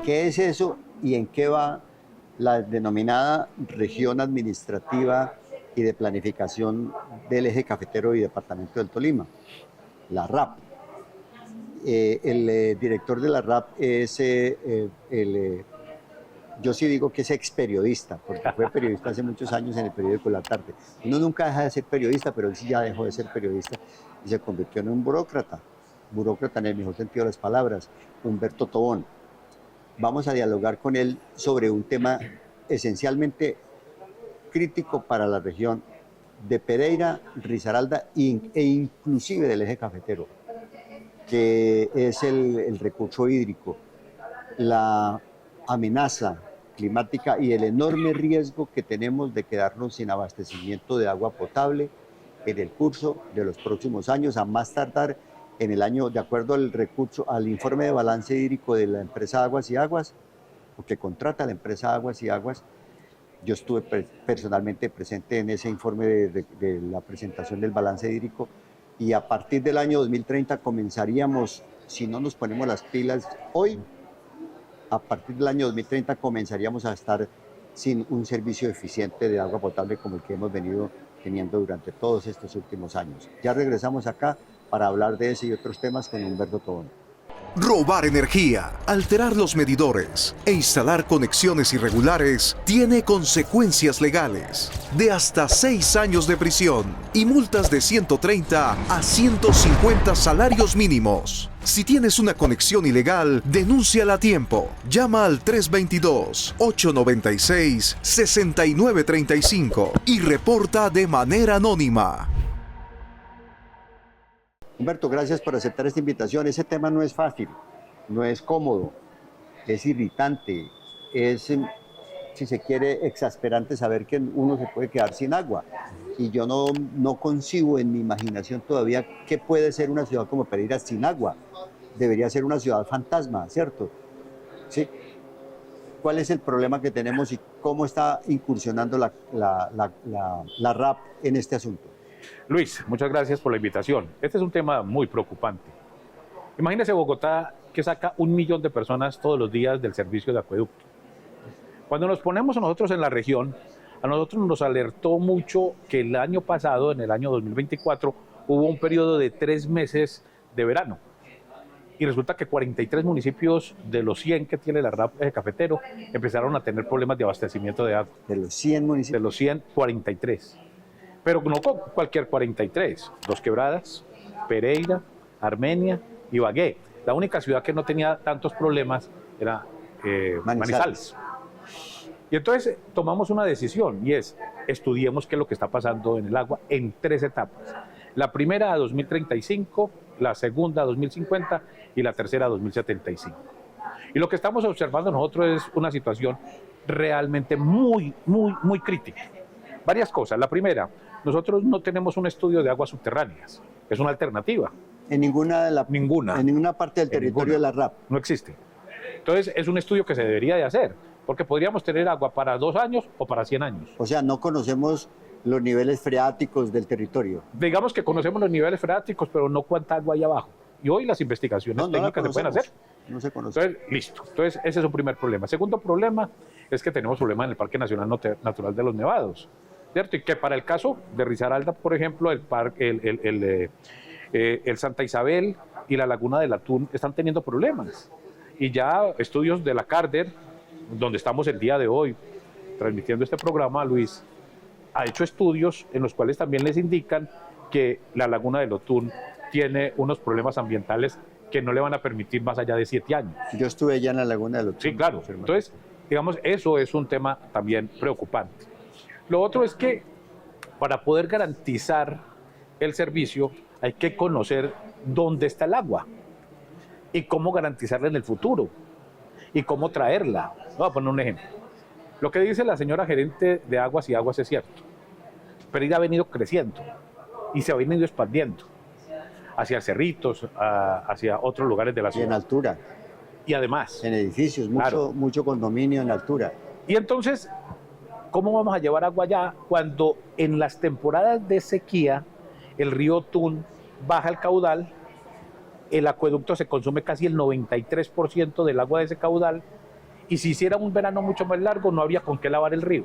¿Qué es eso y en qué va la denominada región administrativa y de planificación del eje cafetero y departamento del Tolima, la RAP? El director de la RAP es yo sí digo que es ex periodista, porque fue periodista hace muchos años en el periódico La Tarde. Uno nunca deja de ser periodista, pero él sí ya dejó de ser periodista y se convirtió en un burócrata en el mejor sentido de las palabras, Humberto Tobón. Vamos a dialogar con él sobre un tema esencialmente crítico para la región de Pereira, Risaralda e inclusive del eje cafetero, que es el recurso hídrico, la amenaza climática y el enorme riesgo que tenemos de quedarnos sin abastecimiento de agua potable en el curso de los próximos años, a más tardar en el año, de acuerdo al informe de balance hídrico de la empresa Aguas y Aguas, o que contrata la empresa Aguas y Aguas. Yo estuve personalmente presente en ese informe de la presentación del balance hídrico, y a partir del año 2030 comenzaríamos, si no nos ponemos las pilas hoy, a partir del año 2030 comenzaríamos a estar sin un servicio eficiente de agua potable como el que hemos venido teniendo durante todos estos últimos años. Ya regresamos acá para hablar de ese y otros temas con Humberto Tobón. Robar energía, alterar los medidores e instalar conexiones irregulares tiene consecuencias legales de hasta 6 años de prisión y multas de 130 a 150 salarios mínimos. Si tienes una conexión ilegal, denúnciala a tiempo. Llama al 322-896-6935 y reporta de manera anónima. Humberto, gracias por aceptar esta invitación. Ese tema no es fácil, no es cómodo, es irritante, es, si se quiere, exasperante saber que uno se puede quedar sin agua. Y yo no concibo en mi imaginación todavía qué puede ser una ciudad como Pereira sin agua. Debería ser una ciudad fantasma, ¿cierto? ¿Sí? ¿Cuál es el problema que tenemos y cómo está incursionando la RAP en este asunto? Luis, muchas gracias por la invitación. Este es un tema muy preocupante. Imagínese Bogotá, que saca 1 millón de personas todos los días del servicio de acueducto. Cuando nos ponemos nosotros en la región, a nosotros nos alertó mucho que el año pasado, en el año 2024, hubo un periodo de 3 meses de verano. Y resulta que 43 municipios de los 100 que tiene la RAP cafetero empezaron a tener problemas de abastecimiento de agua. De los 100 municipios. De los 100, 43. Pero no cualquier 43. Dos Quebradas, Pereira, Armenia, Ibagué. La única ciudad que no tenía tantos problemas era Manizales. Y entonces tomamos una decisión y es, estudiemos qué es lo que está pasando en el agua en 3 etapas. La primera a 2035, la segunda a 2050 y la tercera a 2075. Y lo que estamos observando nosotros es una situación realmente muy crítica. Varias cosas. La primera, nosotros no tenemos un estudio de aguas subterráneas. Es una alternativa. En ninguna parte del territorio de la RAP. No existe. Entonces, es un estudio que se debería de hacer, porque podríamos tener agua para 2 años o para 100 años. O sea, no conocemos los niveles freáticos del territorio. Digamos que conocemos los niveles freáticos, pero no cuánta agua hay abajo. Y hoy las investigaciones técnicas se pueden hacer. No se conoce. Entonces, listo. Entonces, ese es un primer problema. Segundo problema es que tenemos problemas en el Parque Nacional Natural de los Nevados, ¿cierto? Y que para el caso de Risaralda, por ejemplo, el Santa Isabel y la Laguna del Atún están teniendo problemas. Y ya estudios de la Carder, donde estamos el día de hoy transmitiendo este programa, Luis, ha hecho estudios en los cuales también les indican que la Laguna del Atún tiene unos problemas ambientales que no le van a permitir más allá de 7 años. Yo estuve allá en la Laguna del Atún. Sí, claro. Entonces, digamos, eso es un tema también preocupante. Lo otro es que para poder garantizar el servicio hay que conocer dónde está el agua y cómo garantizarla en el futuro y cómo traerla. Voy a poner un ejemplo. Lo que dice la señora gerente de Aguas y Aguas es cierto. Pereira ha venido creciendo y se ha venido expandiendo hacia cerritos, hacia otros lugares de la ciudad. Y en altura. Y además. En edificios, claro, mucho condominio en altura. Y entonces, ¿cómo vamos a llevar agua allá cuando en las temporadas de sequía el río Tun baja el caudal, el acueducto se consume casi el 93% del agua de ese caudal y si hiciera un verano mucho más largo no habría con qué lavar el río.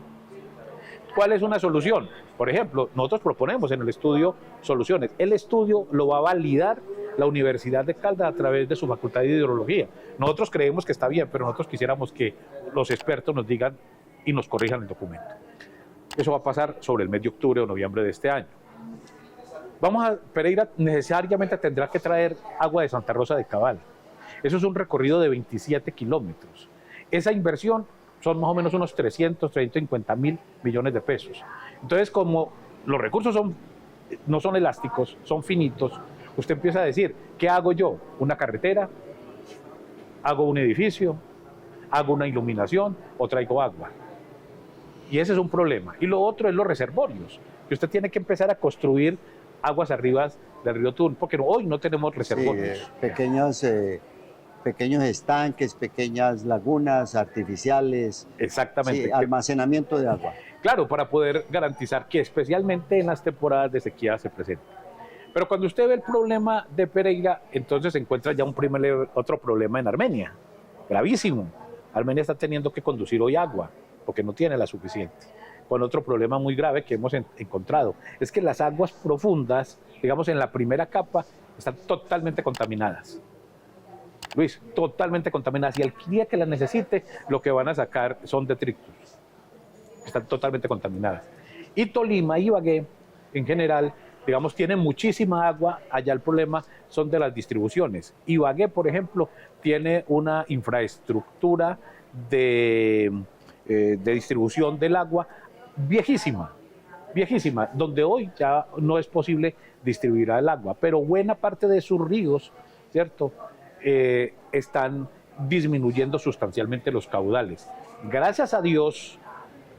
¿Cuál es una solución? Por ejemplo, nosotros proponemos en el estudio soluciones. El estudio lo va a validar la Universidad de Caldas a través de su Facultad de Hidrología. Nosotros creemos que está bien, pero nosotros quisiéramos que los expertos nos digan y nos corrijan el documento. Eso va a pasar sobre el mes de octubre o noviembre de este año. Pereira necesariamente tendrá que traer agua de Santa Rosa de Cabal. Eso es un recorrido de 27 kilómetros. Esa inversión son más o menos unos 350.000 millones de pesos. Entonces, como los recursos no son elásticos, son finitos, usted empieza a decir, ¿qué hago yo? ¿Una carretera? ¿Hago un edificio? ¿Hago una iluminación? ¿O traigo agua? Y ese es un problema. Y lo otro es los reservorios, que usted tiene que empezar a construir aguas arriba del río Tun, porque hoy no tenemos reservorios. Sí, pequeños estanques, pequeñas lagunas artificiales. Exactamente. Sí, almacenamiento de agua. Claro, para poder garantizar que especialmente en las temporadas de sequía se presente. Pero cuando usted ve el problema de Pereira, entonces se encuentra ya otro problema en Armenia, gravísimo. Armenia está teniendo que conducir hoy agua, porque no tiene la suficiente. Con otro problema muy grave que hemos encontrado, es que las aguas profundas, digamos en la primera capa, están totalmente contaminadas. Luis, totalmente contaminadas. Y el día que las necesite, lo que van a sacar son detritus. Están totalmente contaminadas. Y Tolima y Ibagué, en general, digamos, tienen muchísima agua. Allá el problema son de las distribuciones. Ibagué, por ejemplo, tiene una infraestructura de distribución del agua viejísima, donde hoy ya no es posible distribuir el agua. Pero buena parte de sus ríos, ¿cierto?, están disminuyendo sustancialmente los caudales. Gracias a Dios,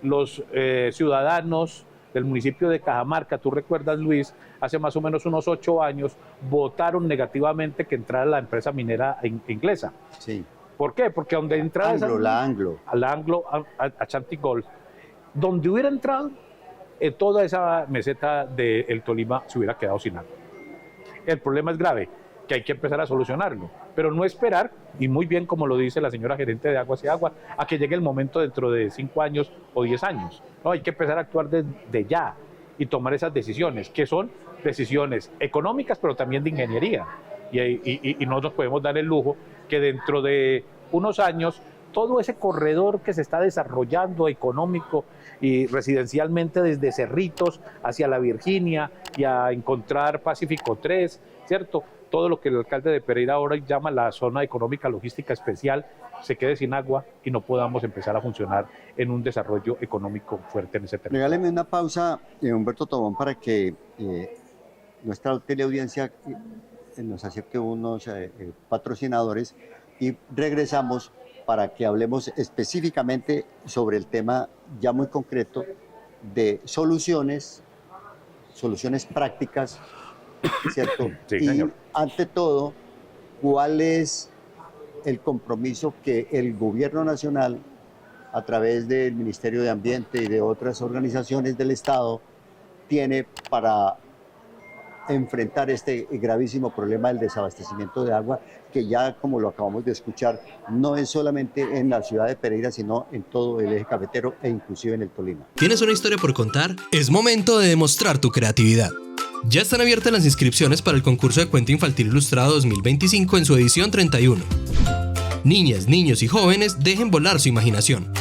los ciudadanos del municipio de Cajamarca, tú recuerdas, Luis, hace más o menos unos 8 años, votaron negativamente que entrara la empresa minera inglesa. Sí. ¿Por qué? Porque donde entrara la Anglo. A Chantigol, donde hubiera entrado, toda esa meseta del Tolima se hubiera quedado sin agua. El problema es grave, que hay que empezar a solucionarlo, pero no esperar, y muy bien como lo dice la señora gerente de Aguas y Agua, a que llegue el momento dentro de 5 años o 10 años. No, hay que empezar a actuar desde ya y tomar esas decisiones, que son decisiones económicas, pero también de ingeniería. Y no nos podemos dar el lujo que dentro de unos años todo ese corredor que se está desarrollando económico y residencialmente desde Cerritos hacia la Virginia y a encontrar Pacífico 3, ¿cierto?, todo lo que el alcalde de Pereira ahora llama la zona económica logística especial, se quede sin agua y no podamos empezar a funcionar en un desarrollo económico fuerte en ese territorio. Regáleme una pausa, Humberto Tobón, para que nuestra teleaudiencia nos acerque unos patrocinadores y regresamos para que hablemos específicamente sobre el tema ya muy concreto de soluciones prácticas, ¿cierto? Sí, y señor. ante todo, ¿cuál es el compromiso que el gobierno nacional, a través del Ministerio de Ambiente y de otras organizaciones del Estado, tiene para enfrentar este gravísimo problema del desabastecimiento de agua, que ya, como lo acabamos de escuchar, no es solamente en la ciudad de Pereira, sino en todo el eje cafetero e inclusive en el Tolima? ¿Tienes una historia por contar? Es momento de demostrar tu creatividad. Ya están abiertas las inscripciones para el concurso de cuento infantil ilustrado 2025 en su edición 31. Niñas, niños y jóvenes dejen volar su imaginación.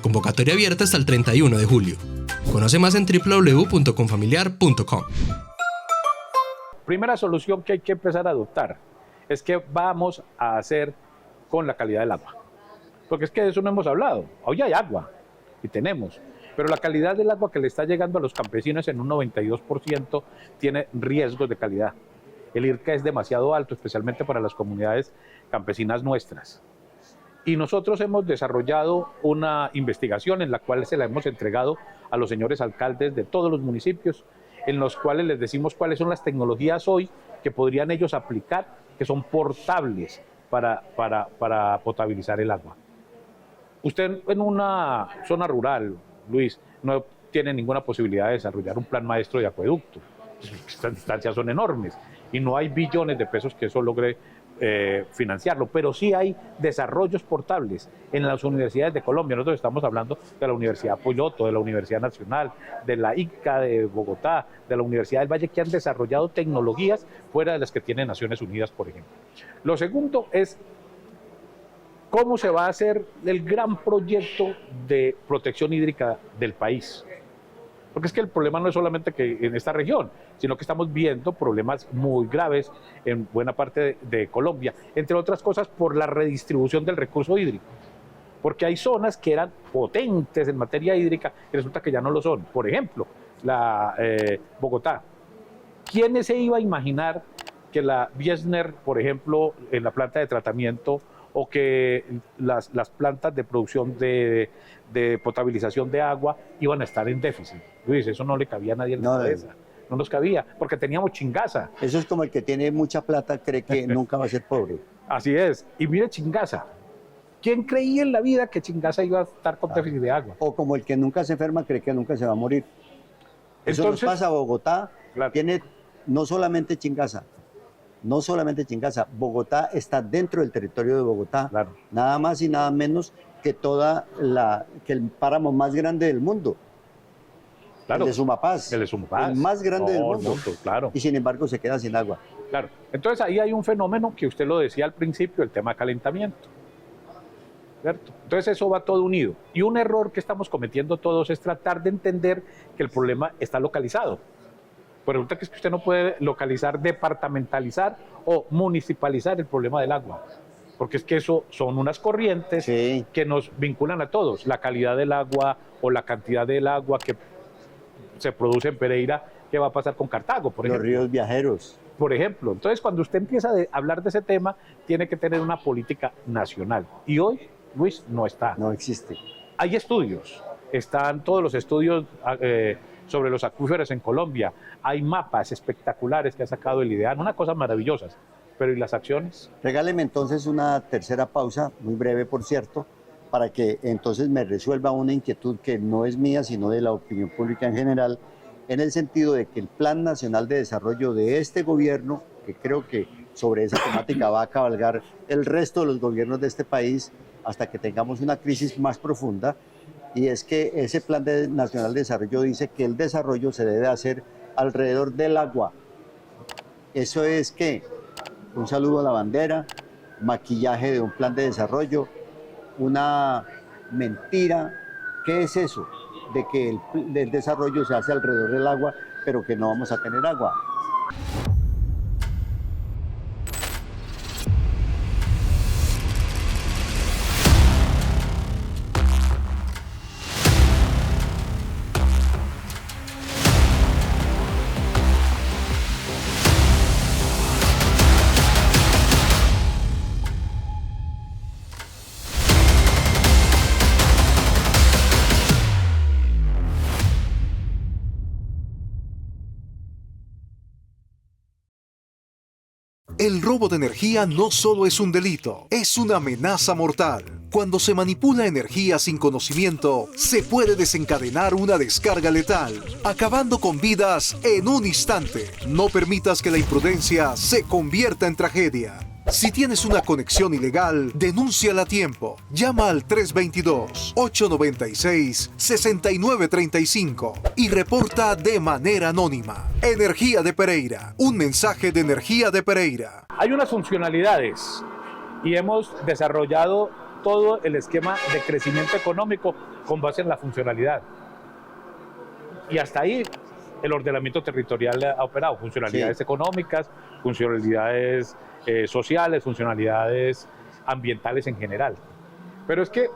Convocatoria abierta hasta el 31 de julio. Conoce más en www.confamiliar.com. Primera solución que hay que empezar a adoptar es que vamos a hacer con la calidad del agua. Porque es que de eso no hemos hablado. Hoy hay agua y tenemos, pero la calidad del agua que le está llegando a los campesinos en un 92% tiene riesgos de calidad. El IRCA es demasiado alto, especialmente para las comunidades campesinas nuestras. Y nosotros hemos desarrollado una investigación en la cual se la hemos entregado a los señores alcaldes de todos los municipios, en los cuales les decimos cuáles son las tecnologías hoy que podrían ellos aplicar, que son portables para potabilizar el agua. Usted en una zona rural, Luis, no tiene ninguna posibilidad de desarrollar un plan maestro de acueducto. Estas distancias son enormes y no hay billones de pesos que eso logre financiarlo, pero sí hay desarrollos portables en las universidades de Colombia. Nosotros estamos hablando de la Universidad Poyoto, de la Universidad Nacional, de la ICA de Bogotá, de la Universidad del Valle, que han desarrollado tecnologías fuera de las que tiene Naciones Unidas, por ejemplo. Lo segundo es cómo se va a hacer el gran proyecto de protección hídrica del país. Porque es que el problema no es solamente que en esta región, sino que estamos viendo problemas muy graves en buena parte de Colombia, entre otras cosas por la redistribución del recurso hídrico. Porque hay zonas que eran potentes en materia hídrica y resulta que ya no lo son. Por ejemplo, Bogotá. ¿Quién se iba a imaginar que la Biesner, por ejemplo, en la planta de tratamiento, o que las plantas de producción de potabilización de agua iban a estar en déficit? Luis, eso no le cabía a nadie en la cabeza. No nos cabía, porque teníamos Chingaza. Eso es como el que tiene mucha plata cree que nunca va a ser pobre. Así es. Y mire Chingaza. ¿Quién creía en la vida que Chingaza iba a estar con déficit de agua? O como el que nunca se enferma cree que nunca se va a morir. Eso Entonces, nos pasa a Bogotá. Claro. Tiene no solamente Chingaza, Bogotá está dentro del territorio de Bogotá. Claro. Nada más y nada menos que que el páramo más grande del mundo. Claro. El de Sumapaz. El de Sumapaz. El más grande del mundo. Claro. Y sin embargo se queda sin agua. Claro. Entonces ahí hay un fenómeno que usted lo decía al principio, el tema calentamiento. ¿Cierto? Entonces eso va todo unido. Y un error que estamos cometiendo todos es tratar de entender que el problema está localizado. Pues resulta que es que usted no puede localizar, departamentalizar o municipalizar el problema del agua. Porque es que eso son unas corrientes que nos vinculan a todos. La calidad del agua o la cantidad del agua que se produce en Pereira, ¿qué va a pasar con Cartago, por ejemplo? Los ríos viajeros. Por ejemplo. Entonces, cuando usted empieza a hablar de ese tema, tiene que tener una política nacional. Y hoy, Luis, no está. No existe. Hay estudios. Están todos los estudios sobre los acuíferos en Colombia. Hay mapas espectaculares que ha sacado el IDEAN, unas cosas maravillosas. Pero ¿y las acciones? Regáleme entonces una tercera pausa, muy breve por cierto, para que entonces me resuelva una inquietud que no es mía, sino de la opinión pública en general, en el sentido de que el Plan Nacional de Desarrollo de este gobierno, que creo que sobre esa temática va a cabalgar el resto de los gobiernos de este país hasta que tengamos una crisis más profunda, y es que ese Plan Nacional de Desarrollo dice que el desarrollo se debe hacer alrededor del agua. Eso es que un saludo a la bandera, maquillaje de un plan de desarrollo, una mentira. ¿Qué es eso? De que el desarrollo se hace alrededor del agua, pero que no vamos a tener agua. El robo de energía no solo es un delito, es una amenaza mortal. Cuando se manipula energía sin conocimiento, se puede desencadenar una descarga letal, acabando con vidas en un instante. No permitas que la imprudencia se convierta en tragedia. Si tienes una conexión ilegal, denúnciala a tiempo. Llama al 322-896-6935 y reporta de manera anónima. Energía de Pereira. Un mensaje de Energía de Pereira. Hay unas funcionalidades y hemos desarrollado todo el esquema de crecimiento económico con base en la funcionalidad. Y hasta ahí el ordenamiento territorial ha operado. Funcionalidades económicas, funcionalidades sociales, funcionalidades ambientales en general. Pero es que,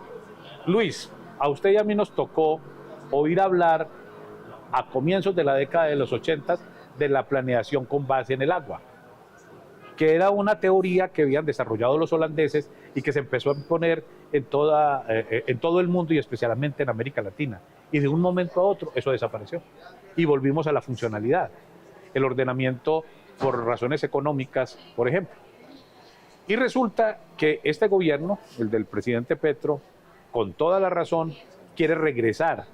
Luis, a usted y a mí nos tocó oír hablar a comienzos de la década de los 80 de la planeación con base en el agua, que era una teoría que habían desarrollado los holandeses y que se empezó a imponer en todo el mundo y especialmente en América Latina. Y de un momento a otro eso desapareció y volvimos a la funcionalidad, el ordenamiento por razones económicas, por ejemplo. Y resulta que este gobierno, el del presidente Petro, con toda la razón, quiere regresar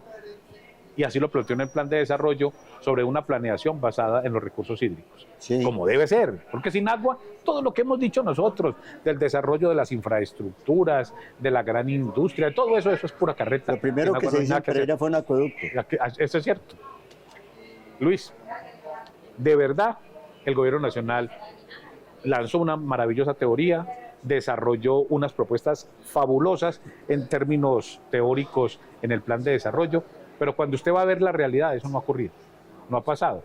y así lo planteó en el plan de desarrollo sobre una planeación basada en los recursos hídricos. Sí. Como debe ser, porque sin agua, todo lo que hemos dicho nosotros, del desarrollo de las infraestructuras, de la gran industria, todo eso es pura carreta. Lo primero Sin que agua se no hay hizo nada en que hacer. Pereira fue un acueducto. Eso es cierto. Luis, de verdad, el gobierno nacional lanzó una maravillosa teoría, desarrolló unas propuestas fabulosas en términos teóricos en el plan de desarrollo, pero cuando usted va a ver la realidad, eso no ha ocurrido, no ha pasado.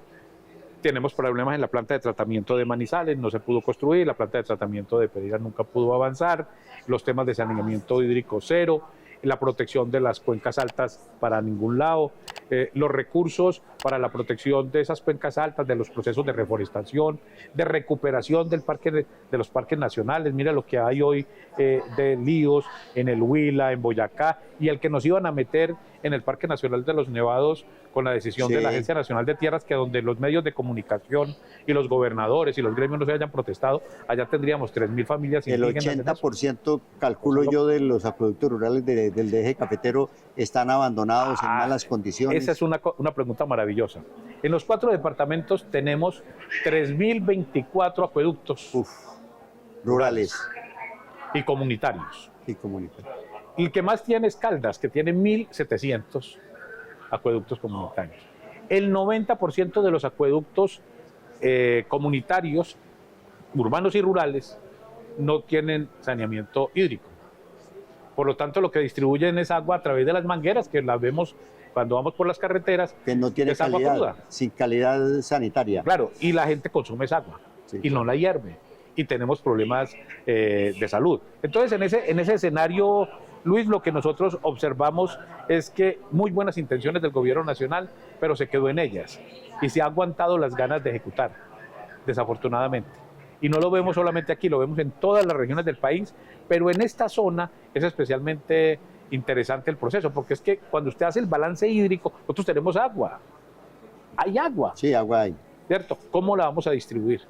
Tenemos problemas en la planta de tratamiento de Manizales, no se pudo construir, la planta de tratamiento de Pereira nunca pudo avanzar, los temas de saneamiento hídrico cero, la protección de las cuencas altas para ningún lado, los recursos para la protección de esas cuencas altas, de los procesos de reforestación, de recuperación del de los parques nacionales. Mira lo que hay hoy de líos en el Huila, en Boyacá, y el que nos iban a meter en el Parque Nacional de los Nevados con la decisión Sí. de la Agencia Nacional de Tierras, que donde los medios de comunicación y los gobernadores y los gremios no se hayan protestado, allá tendríamos 3.000 familias El indígenas. en eso. 80%, calculo yo, de los acueductos rurales del eje cafetero están abandonados en malas condiciones. Esa es una pregunta maravillosa. En los 4 departamentos tenemos 3.024 acueductos Rurales y comunitarios. y comunitarios. Y el que más tiene es Caldas, que tiene 1.700 acueductos comunitarios. El 90% de los acueductos comunitarios, urbanos y rurales, no tienen saneamiento hídrico. Por lo tanto, lo que distribuyen es agua a través de las mangueras, que las vemos cuando vamos por las carreteras. Que no tiene es agua calidad, cruda. sin calidad sanitaria. Claro, y la gente consume esa agua Sí. y no la hierve. Y tenemos problemas de salud. Entonces, en ese escenario, Luis, lo que nosotros observamos es que muy buenas intenciones del gobierno nacional, pero se quedó en ellas y se ha aguantado las ganas de ejecutar, desafortunadamente. Y no lo vemos solamente aquí, lo vemos en todas las regiones del país, pero en esta zona es especialmente interesante el proceso, porque es que cuando usted hace el balance hídrico, nosotros tenemos agua, hay agua, Sí, agua hay. ¿cierto? ¿Cómo la vamos a distribuir?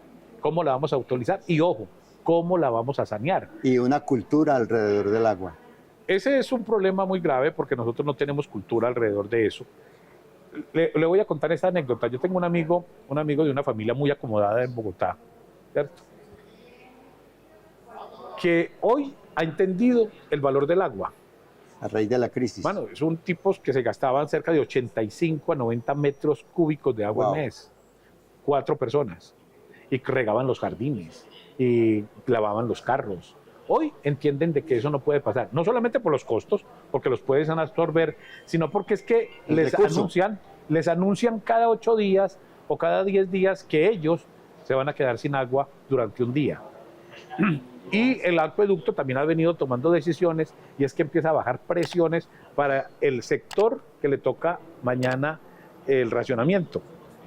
¿Cómo la vamos a utilizar? Y ojo, ¿cómo la vamos a sanear? Y una cultura alrededor del agua. Ese es un problema muy grave porque nosotros no tenemos cultura alrededor de eso. Le voy a contar esta anécdota. Yo tengo un amigo de una familia muy acomodada en Bogotá, ¿cierto? Que hoy ha entendido el valor del agua. A raíz de la crisis. Bueno, son tipos que se gastaban cerca de 85 a 90 metros cúbicos de agua Wow. al mes. 4 personas. Y regaban los jardines y lavaban los carros. Hoy entienden de que eso no puede pasar, no solamente por los costos, porque los pueden absorber, sino porque es que El les recurso. anuncian cada 8 días o cada 10 días que ellos se van a quedar sin agua durante un día. Y el acueducto también ha venido tomando decisiones y es que empieza a bajar presiones para el sector que le toca mañana el racionamiento.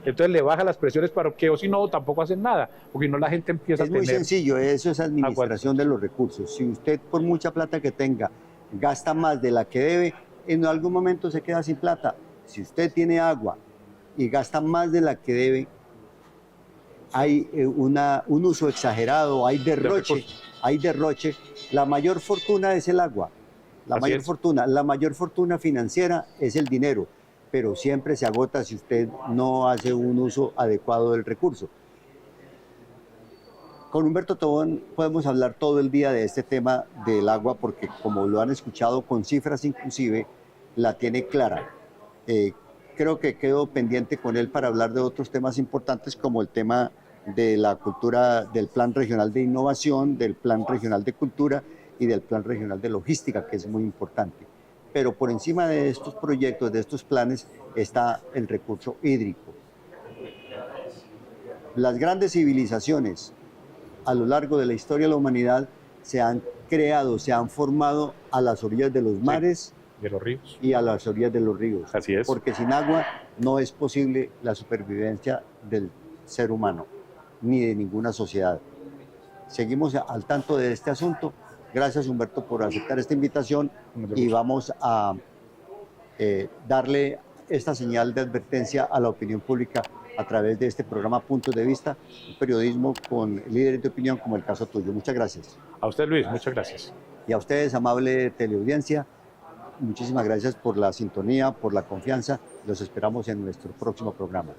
Entonces le baja las presiones para que, o si no, tampoco hacen nada, porque no la gente empieza Es a muy tener... sencillo, eso es administración de los recursos. Si usted, por mucha plata que tenga, gasta más de la que debe, en algún momento se queda sin plata. Si usted tiene agua y gasta más de la que debe, hay un uso exagerado, hay derroche. La mayor fortuna es el agua. La mayor fortuna financiera es el dinero, pero siempre se agota si usted no hace un uso adecuado del recurso. Con Humberto Tobón podemos hablar todo el día de este tema del agua porque, como lo han escuchado con cifras inclusive, la tiene clara. Creo que quedo pendiente con él para hablar de otros temas importantes como el tema de la cultura, del Plan Regional de Innovación, del Plan Regional de Cultura y del Plan Regional de Logística, que es muy importante. Pero por encima de estos proyectos, de estos planes, está el recurso hídrico. Las grandes civilizaciones a lo largo de la historia de la humanidad se han creado, se han formado a las orillas de los mares de los ríos. y a las orillas de los ríos. Así es. Porque sin agua no es posible la supervivencia del ser humano, ni de ninguna sociedad. Seguimos al tanto de este asunto. Gracias, Humberto, por aceptar esta invitación y vamos a darle esta señal de advertencia a la opinión pública a través de este programa Puntos de Vista, un periodismo con líderes de opinión como el caso tuyo. Muchas gracias. A usted, Luis, muchas gracias. Y a ustedes, amable teleaudiencia, muchísimas gracias por la sintonía, por la confianza. Los esperamos en nuestro próximo programa.